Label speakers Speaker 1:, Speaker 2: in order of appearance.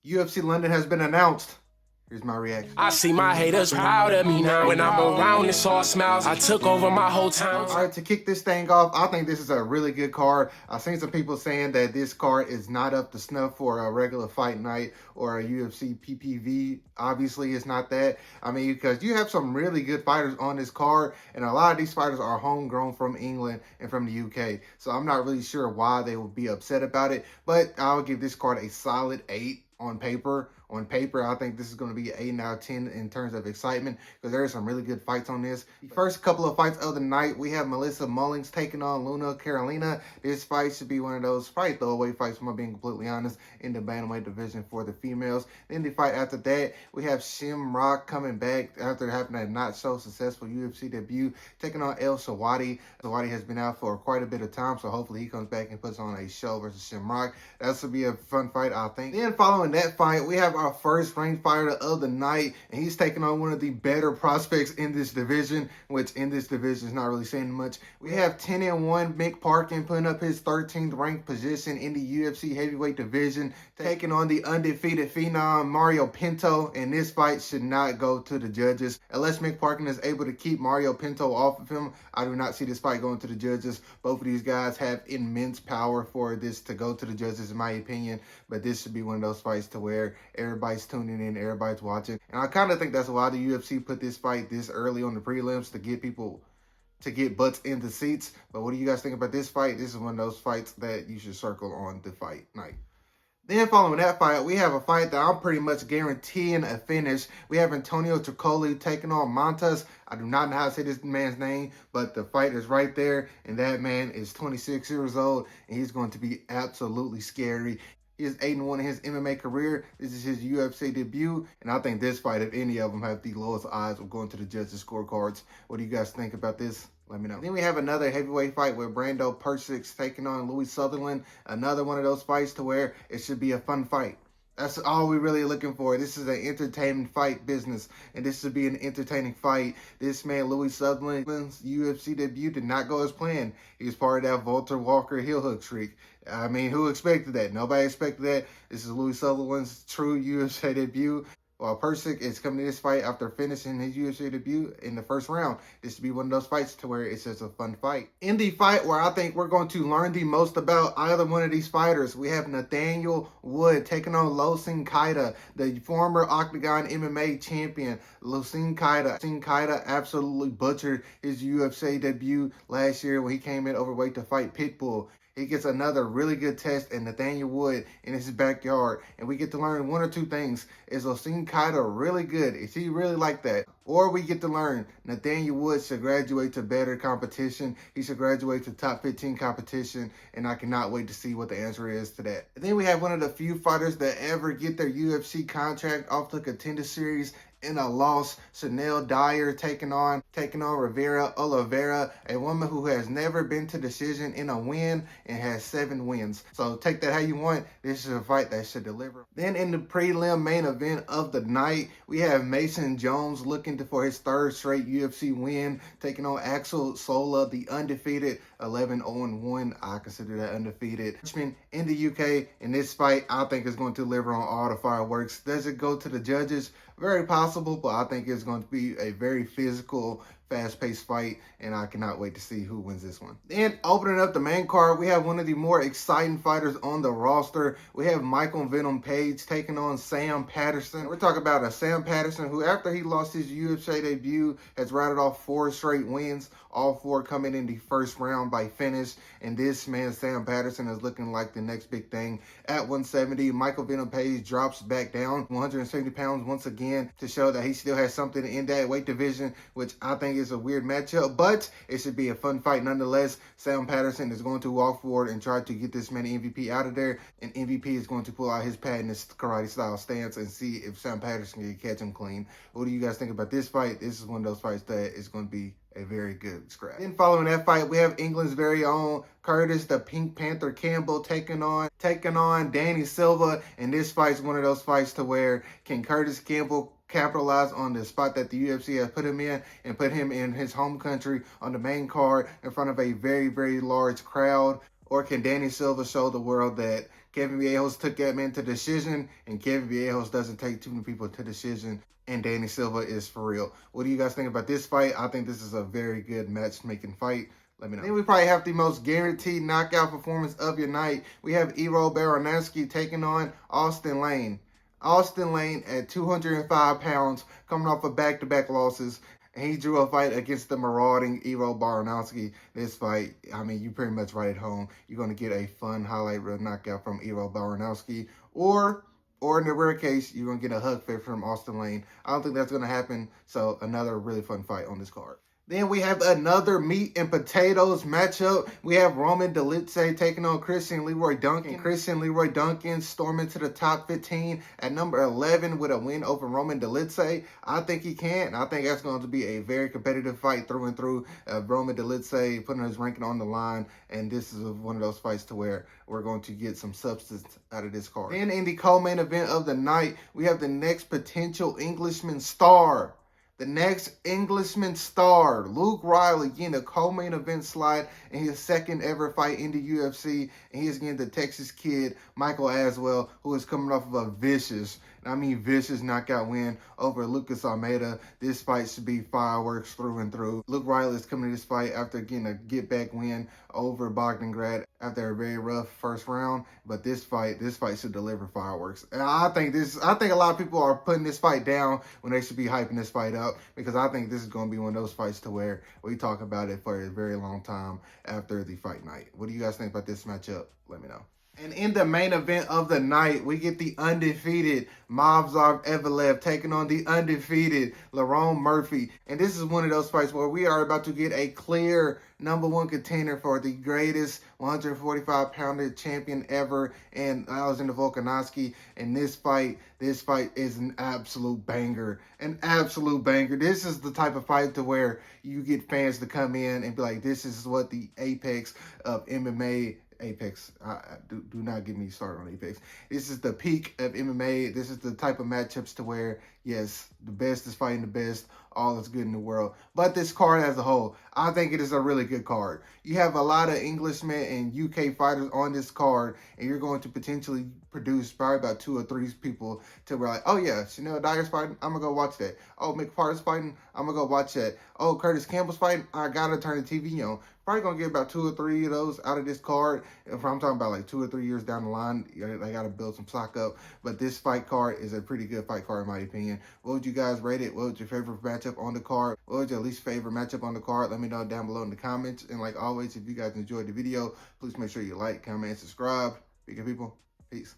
Speaker 1: UFC London has been announced. Here's my reaction.
Speaker 2: I see my haters proud of me now. When I'm around, it's all smiles. I took over my whole town.
Speaker 1: All right, to kick this thing off, I think this is a really good card. I've seen some people saying that this card is not up to snuff for a regular fight night or a UFC PPV. Obviously, it's not that. I mean, because you have some really good fighters on this card, and a lot of these fighters are homegrown from England and from the UK. So I'm not really sure why they would be upset about it, but I'll give this card a solid 8 on paper. On paper, I think this is going to be an 8 out of 10 in terms of excitement because there are some really good fights on this. The first couple of fights of the night, we have Melissa Mullings taking on Luna Carolina. This fight should be one of those fight throwaway fights, if I'm being completely honest, in the bantamweight division for the females. Then the fight after that, we have Shamrock coming back after having a not so successful UFC debut, taking on El Shawadi. Shawadi has been out for quite a bit of time, so hopefully he comes back and puts on a show versus Shamrock. That should be a fun fight, I think. Then following that fight, we have our first ranked fighter of the night, and he's taking on one of the better prospects in this division, which in this division is not really saying much. We have 10-1 Mick Parkin putting up his 13th ranked position in the UFC heavyweight division, taking on the undefeated phenom Mario Pinto, and this fight should not go to the judges. Unless Mick Parkin is able to keep Mario Pinto off of him, I do not see this fight going to the judges. Both of these guys have immense power for this to go to the judges, in my opinion, but this should be one of those fights to where everybody's tuning in, everybody's watching. And I kind of think that's why the UFC put this fight this early on the prelims, to get people to get butts in the seats. But what do you guys think about this fight? This is one of those fights that you should circle on the fight night. Then following that fight, we have a fight that I'm pretty much guaranteeing a finish. We have Antonio Tricoli taking on Montes. I do not know how to say this man's name, but the fight is right there, and that man is 26 years old, and he's going to be absolutely scary. He is 8-1 in his MMA career. This is his UFC debut, and I think this fight, if any of them, have the lowest odds of going to the judges' scorecards. What do you guys think about this? Let me know. Then we have another heavyweight fight with Brando Persic taking on Louis Sutherland. Another one of those fights to where it should be a fun fight. That's all we're really looking for. This is an entertainment fight business, and this should be an entertaining fight. This man, Louis Sutherland's UFC debut did not go as planned. He was part of that Walter Walker heel hook streak. I mean, who expected that? Nobody expected that. This is Louis Sutherland's true UFC debut. While Persic is coming to this fight after finishing his UFC debut in the first round. This should be one of those fights to where it's just a fun fight. In the fight where I think we're going to learn the most about either one of these fighters, we have Nathaniel Wood taking on Losin Kaida, the former Octagon MMA champion. Losin Kaida absolutely butchered his UFC debut last year when he came in overweight to fight Pitbull. He gets another really good test in Nathaniel Wood in his backyard. And we get to learn one or two things. Is Losin Kaida really good? Is he really like that? Or we get to learn Nathaniel Wood should graduate to better competition. He should graduate to top 15 competition. And I cannot wait to see what the answer is to that. And then we have one of the few fighters that ever get their UFC contract off the Contender Series in a loss. Chanel Dyer taking on Rivera Oliveira, a woman who has never been to decision in a win and has 7 wins. So take that how you want. This is a fight that should deliver. Then in the prelim main event of the night, we have Mason Jones looking for his 3rd straight UFC win, taking on Axel Sola, the undefeated 11-0-1. I consider that undefeated in the UK. In this fight, I think is going to deliver on all the fireworks. Does it go to the judges? Very possible, but I think it's going to be a very physical, fast-paced fight, and I cannot wait to see who wins this one. Then opening up the main card, we have one of the more exciting fighters on the roster. We have Michael Venom Page taking on Sam Patterson. We're talking about a Sam Patterson who, after he lost his UFC debut, has routed off 4 straight wins, all 4 coming in the first round by finish. And this man, Sam Patterson, is looking like the next big thing. At 170, Michael Venom Page drops back down 170 pounds once again to show that he still has something in that weight division, which I think is a weird matchup, but it should be a fun fight nonetheless. Sam Patterson is going to walk forward and try to get this man MVP out of there, and MVP is going to pull out his pad in his karate style stance and see if Sam Patterson can catch him clean. What do you guys think about this fight? This is one of those fights that is going to be a very good scrap. Then following that fight, we have England's very own Curtis the Pink Panther Campbell taking on Danny Silva, and this fight's one of those fights to where can Curtis Campbell capitalize on the spot that the UFC has put him in and put him in his home country on the main card in front of a very, very large crowd? Or can Danny Silva show the world that Kevin Viejo's took that man to decision, and Kevin Viejo's doesn't take too many people to decision, and Danny Silva is for real. What do you guys think about this fight? I think this is a very good matchmaking fight. Let me know. Then we probably have the most guaranteed knockout performance of your night. We have Ero Baranowski taking on Austin Lane. Austin Lane at 205 pounds, coming off of back-to-back losses. And he drew a fight against the marauding Ero Baranowski. This fight, I mean, you pretty much right at home. You're going to get a fun highlight reel knockout from Ero Baranowski. Or in the rare case, you're going to get a hug fit from Austin Lane. I don't think that's going to happen. So another really fun fight on this card. Then we have another meat and potatoes matchup. We have Roman Dolidze taking on Christian Leroy Duncan. Christian Leroy Duncan storming to the top 15 at number 11 with a win over Roman Dolidze. I think he can. I think that's going to be a very competitive fight through and through. Roman Dolidze putting his ranking on the line, and this is one of those fights to where we're going to get some substance out of this card. Then in the co-main event of the night, we have the next potential Englishman star. The next Englishman star, Luke Riley, getting a co-main event slide in his second ever fight in the UFC. And he's getting the Texas kid, Michael Aswell, who is coming off of a vicious knockout win over Lucas Almeida. This fight should be fireworks through and through. Luke Riley is coming to this fight after getting a get-back win over Bogdangrad after a very rough first round. But this fight should deliver fireworks. And I think a lot of people are putting this fight down when they should be hyping this fight up, because I think this is going to be one of those fights to where we talk about it for a very long time after the fight night. What do you guys think about this matchup? Let me know. And in the main event of the night, we get the undefeated Movsar Evelev taking on the undefeated Lerone Murphy. And this is one of those fights where we are about to get a clear #1 contender for the greatest 145-pounder champion ever, and Alexander Volkanovski. And this fight is an absolute banger. An absolute banger. This is the type of fight to where you get fans to come in and be like, this is what the apex of MMA. Apex. Do not get me started on Apex. This is the peak of MMA. This is the type of matchups to where, yes, the best is fighting the best. All is good in the world. But this card as a whole, I think it is a really good card. You have a lot of Englishmen and UK fighters on this card, and you're going to potentially produce probably about 2 or 3 people to where like, oh yeah, Chanel Dyer's fighting, I'm going to go watch that. Oh, McFarland's fighting, I'm going to go watch that. Oh, Curtis Campbell's fighting, I got to turn the TV on. Probably going to get about 2 or 3 of those out of this card. If I'm talking about like 2 or 3 years down the line, they got to build some stock up. But this fight card is a pretty good fight card in my opinion. What would you guys rate it? What was your favorite matchup on the card? What was your least favorite matchup on the card? Let me know down below in the comments. And like always, if you guys enjoyed the video, please make sure you like, comment, and subscribe. Speaking people, peace.